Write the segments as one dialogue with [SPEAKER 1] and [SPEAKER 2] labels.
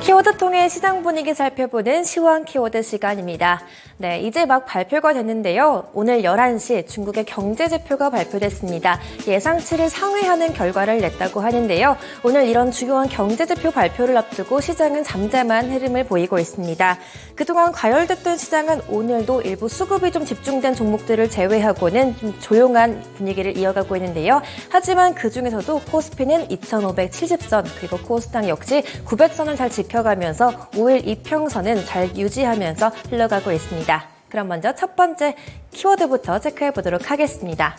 [SPEAKER 1] 키워드 통해 시장 분위기 살펴보는 시황 키워드 시간입니다. 네, 이제 막 발표가 됐는데요. 오늘 11시 중국의 경제지표가 발표됐습니다. 예상치를 상회하는 결과를 냈다고 하는데요. 오늘 이런 중요한 경제지표 발표를 앞두고 시장은 잠잠한 흐름을 보이고 있습니다. 그동안 과열됐던 시장은 오늘도 일부 수급이 좀 집중된 종목들을 제외하고는 좀 조용한 분위기를 이어가고 있는데요. 하지만 그중에서도 코스피는 2,570선 그리고 코스닥 역시 900선을 잘 지켜가면서 5일 이평선은 잘 유지하면서 흘러가고 있습니다. 그럼 먼저 첫 번째 키워드부터 체크해 보도록 하겠습니다.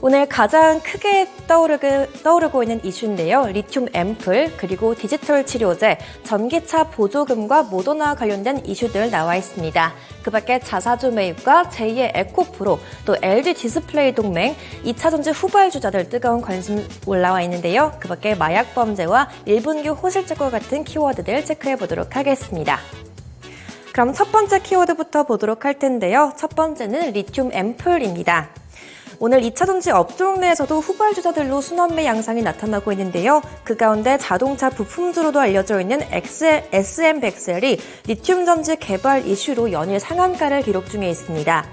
[SPEAKER 1] 오늘 가장 크게 떠오르고 있는 이슈인데요. 리튬 앰플, 그리고 디지털 치료제, 전기차 보조금과 모더나 관련된 이슈들 나와 있습니다. 그 밖에 자사주 매입과 제2의 에코프로, 또 LG 디스플레이 동맹, 2차전지 후발주자들 뜨거운 관심 올라와 있는데요. 그 밖에 마약 범죄와 1분기 호실적과 같은 키워드들 체크해 보도록 하겠습니다. 그럼 첫 번째 키워드부터 보도록 할 텐데요. 첫 번째는 리튬 앰플입니다. 오늘 2차전지 업종 내에서도 후발주자들로 순환매 양상이 나타나고 있는데요. 그 가운데 자동차 부품주로도 알려져 있는 SM100셀이 리튬전지 개발 이슈로 연일 상한가를 기록 중에 있습니다.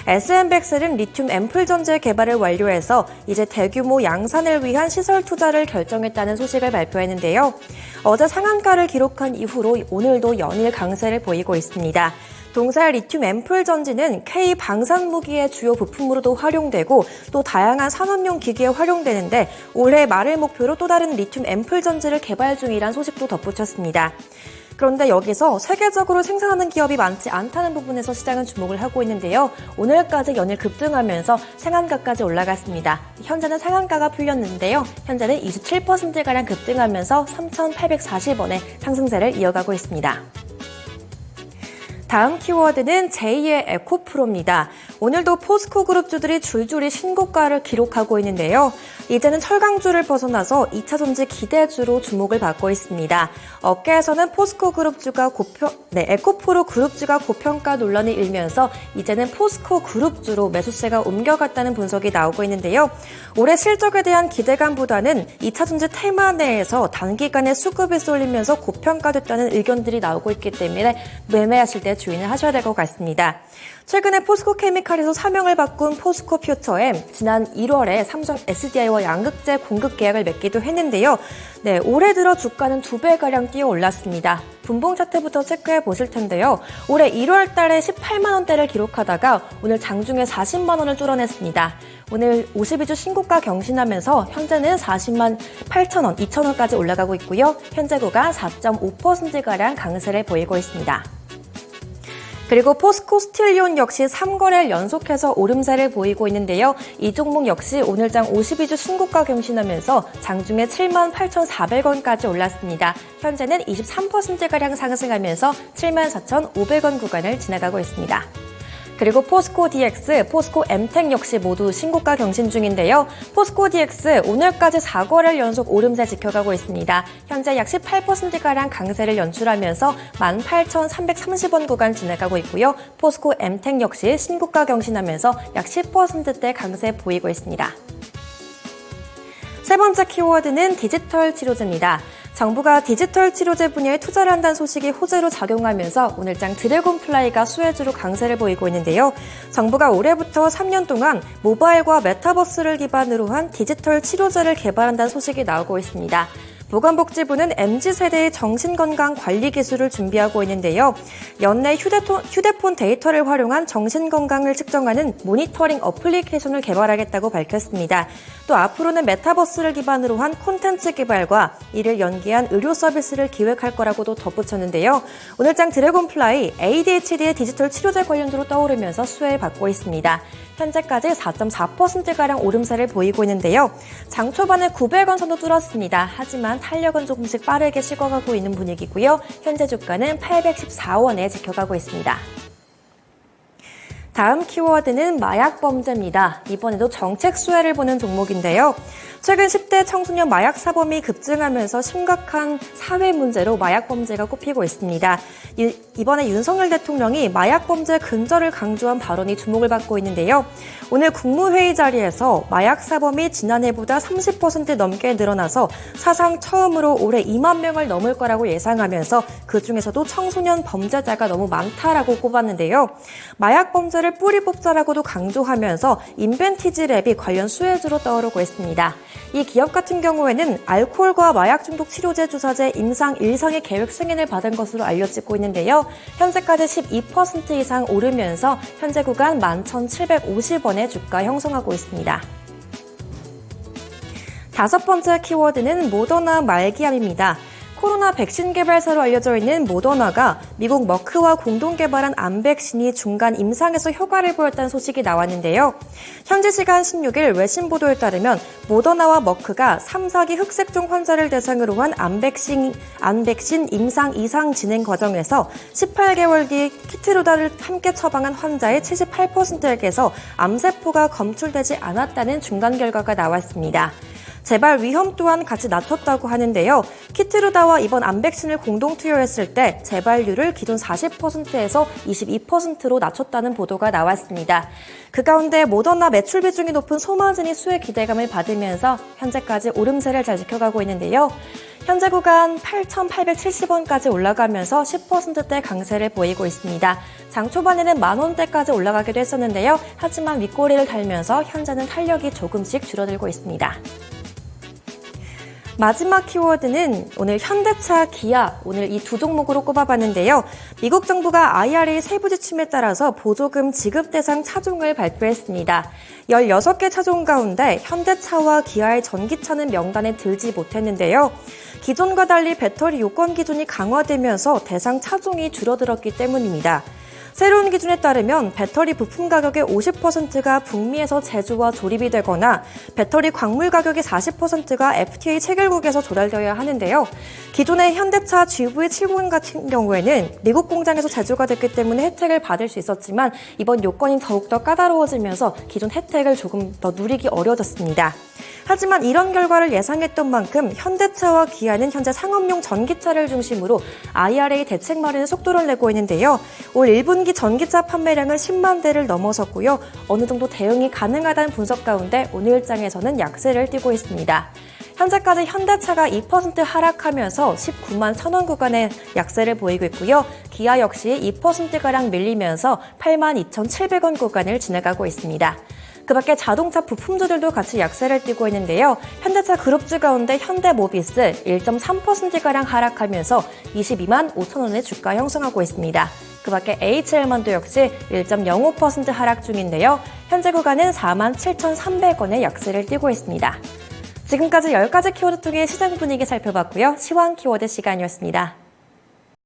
[SPEAKER 1] SM100셀은 리튬 앰플 전지 개발을 완료해서 이제 대규모 양산을 위한 시설 투자를 결정했다는 소식을 발표했는데요. 어제 상한가를 기록한 이후로 오늘도 연일 강세를 보이고 있습니다. 동사 리튬 앰플 전지는 K 방산 무기의 주요 부품으로도 활용되고 또 다양한 산업용 기기에 활용되는데 올해 말을 목표로 또 다른 리튬 앰플 전지를 개발 중이란 소식도 덧붙였습니다. 그런데 여기서 세계적으로 생산하는 기업이 많지 않다는 부분에서 시장은 주목을 하고 있는데요. 오늘까지 연일 급등하면서 상한가까지 올라갔습니다. 현재는 상한가가 풀렸는데요. 현재는 27%가량 급등하면서 3,840원의 상승세를 이어가고 있습니다. 다음 키워드는 제2의 에코프로입니다. 오늘도 포스코 그룹주들이 줄줄이 신고가를 기록하고 있는데요. 이제는 철강주를 벗어나서 2차전지 기대주로 주목을 받고 있습니다. 업계에서는 포스코 그룹주가 에코프로 그룹주가 고평가 논란이 일면서 이제는 포스코 그룹주로 매수세가 옮겨갔다는 분석이 나오고 있는데요. 올해 실적에 대한 기대감보다는 2차전지 테마 내에서 단기간에 수급이 쏠리면서 고평가됐다는 의견들이 나오고 있기 때문에 매매하실 때 주의는 하셔야 될 것 같습니다. 최근에 포스코 케미칼에서 사명을 바꾼 포스코 퓨처엠, 지난 1월에 삼성 SDI와 양극재 공급 계약을 맺기도 했는데요. 네, 올해 들어 주가는 2배가량 뛰어 올랐습니다. 분봉 차트부터 체크해 보실 텐데요. 올해 1월 달에 18만 원대를 기록하다가 오늘 장중에 40만 원을 뚫어냈습니다. 오늘 52주 신고가 경신하면서 현재는 40만 8천 원, 2천 원까지 올라가고 있고요. 현재 구간 4.5%가량 강세를 보이고 있습니다. 그리고 포스코 스틸리온 역시 3거래일 연속해서 오름세를 보이고 있는데요. 이 종목 역시 오늘장 52주 신고가 경신하면서 장중에 78,400원까지 올랐습니다. 현재는 23%가량 상승하면서 74,500원 구간을 지나가고 있습니다. 그리고 포스코 DX, 포스코 엠텍 역시 모두 신고가 경신 중인데요. 포스코 DX 오늘까지 4거래일 연속 오름세 지켜가고 있습니다. 현재 약 18%가량 강세를 연출하면서 18,330원 구간 지나가고 있고요. 포스코 엠텍 역시 신고가 경신하면서 약 10%대 강세 보이고 있습니다. 세 번째 키워드는 디지털 치료제입니다. 정부가 디지털 치료제 분야에 투자를 한다는 소식이 호재로 작용하면서 오늘장 드래곤플라이가 수혜주로 강세를 보이고 있는데요. 정부가 올해부터 3년 동안 모바일과 메타버스를 기반으로 한 디지털 치료제를 개발한다는 소식이 나오고 있습니다. 보건복지부는 MZ세대의 정신건강 관리 기술을 준비하고 있는데요. 연내 휴대폰 데이터를 활용한 정신건강을 측정하는 모니터링 어플리케이션을 개발하겠다고 밝혔습니다. 또 앞으로는 메타버스를 기반으로 한 콘텐츠 개발과 이를 연계한 의료 서비스를 기획할 거라고도 덧붙였는데요. 오늘장 드래곤플라이 ADHD의 디지털 치료제 관련주로 떠오르면서 수혜를 받고 있습니다. 현재까지 4.4%가량 오름세를 보이고 있는데요. 장 초반에 900원 선도 뚫었습니다. 하지만 탄력은 조금씩 빠르게 식어가고 있는 분위기고요. 현재 주가는 814원에 지켜가고 있습니다. 다음 키워드는 마약 범죄입니다. 이번에도 정책 수혜를 보는 종목인데요. 최근 10대 청소년 마약 사범이 급증하면서 심각한 사회 문제로 마약 범죄가 꼽히고 있습니다. 이번에 윤석열 대통령이 마약 범죄 근절을 강조한 발언이 주목을 받고 있는데요. 오늘 국무회의 자리에서 마약 사범이 지난해보다 30% 넘게 늘어나서 사상 처음으로 올해 2만 명을 넘을 거라고 예상하면서 그중에서도 청소년 범죄자가 너무 많다라고 꼽았는데요. 마약 범죄를 뿌리 뽑자라고도 강조하면서 인벤티지 랩이 관련 수혜주로 떠오르고 있습니다. 이 기업 같은 경우에는 알코올과 마약 중독 치료제 주사제 임상 1상의 계획 승인을 받은 것으로 알려지고 있는데요. 현재까지 12% 이상 오르면서 현재 구간 11,750원의 주가 형성하고 있습니다. 다섯 번째 키워드는 모더나 말기암입니다. 코로나 백신 개발사로 알려져 있는 모더나가 미국 머크와 공동 개발한 암 백신이 중간 임상에서 효과를 보였다는 소식이 나왔는데요. 현지 시간 16일 외신 보도에 따르면 모더나와 머크가 3, 4기 흑색종 환자를 대상으로 한 암 백신 임상 2상 진행 과정에서 18개월 뒤 키트루다를 함께 처방한 환자의 78%에게서 암세포가 검출되지 않았다는 중간 결과가 나왔습니다. 재발 위험 또한 같이 낮췄다고 하는데요. 키트루다와 이번 암 백신을 공동 투여했을 때 재발률을 기존 40%에서 22%로 낮췄다는 보도가 나왔습니다. 그 가운데 모더나 매출 비중이 높은 소마진이 수혜 기대감을 받으면서 현재까지 오름세를 잘 지켜가고 있는데요. 현재 구간 8,870원까지 올라가면서 10%대 강세를 보이고 있습니다. 장 초반에는 만원대까지 올라가기도 했었는데요. 하지만 윗꼬리를 달면서 현재는 탄력이 조금씩 줄어들고 있습니다. 마지막 키워드는 오늘 현대차, 기아, 오늘 이 두 종목으로 꼽아봤는데요. 미국 정부가 IRA 세부 지침에 따라서 보조금 지급 대상 차종을 발표했습니다. 16개 차종 가운데 현대차와 기아의 전기차는 명단에 들지 못했는데요. 기존과 달리 배터리 요건 기준이 강화되면서 대상 차종이 줄어들었기 때문입니다. 새로운 기준에 따르면 배터리 부품 가격의 50%가 북미에서 제조와 조립이 되거나 배터리 광물 가격의 40%가 FTA 체결국에서 조달되어야 하는데요. 기존의 현대차 GV70 같은 경우에는 미국 공장에서 제조가 됐기 때문에 혜택을 받을 수 있었지만 이번 요건이 더욱더 까다로워지면서 기존 혜택을 조금 더 누리기 어려워졌습니다. 하지만 이런 결과를 예상했던 만큼 현대차와 기아는 현재 상업용 전기차를 중심으로 IRA 대책 마련에 속도를 내고 있는데요. 올 1분기 전기차 판매량은 10만 대를 넘어섰고요. 어느 정도 대응이 가능하다는 분석 가운데 오늘장에서는 약세를 띠고 있습니다. 현재까지 현대차가 2% 하락하면서 19만 1,000원 구간의 약세를 보이고 있고요. 기아 역시 2%가량 밀리면서 8만 2,700원 구간을 지나가고 있습니다. 그 밖에 자동차 부품주들도 같이 약세를 띠고 있는데요. 현대차 그룹주 가운데 현대모비스 1.3%가량 하락하면서 22만 5천원의 주가 형성하고 있습니다. 그 밖에 HL만도 역시 1.05% 하락 중인데요. 현재 구간은 4만 7,300원의 약세를 띠고 있습니다. 지금까지 10가지 키워드 통해 시장 분위기 살펴봤고요. 시황 키워드 시간이었습니다.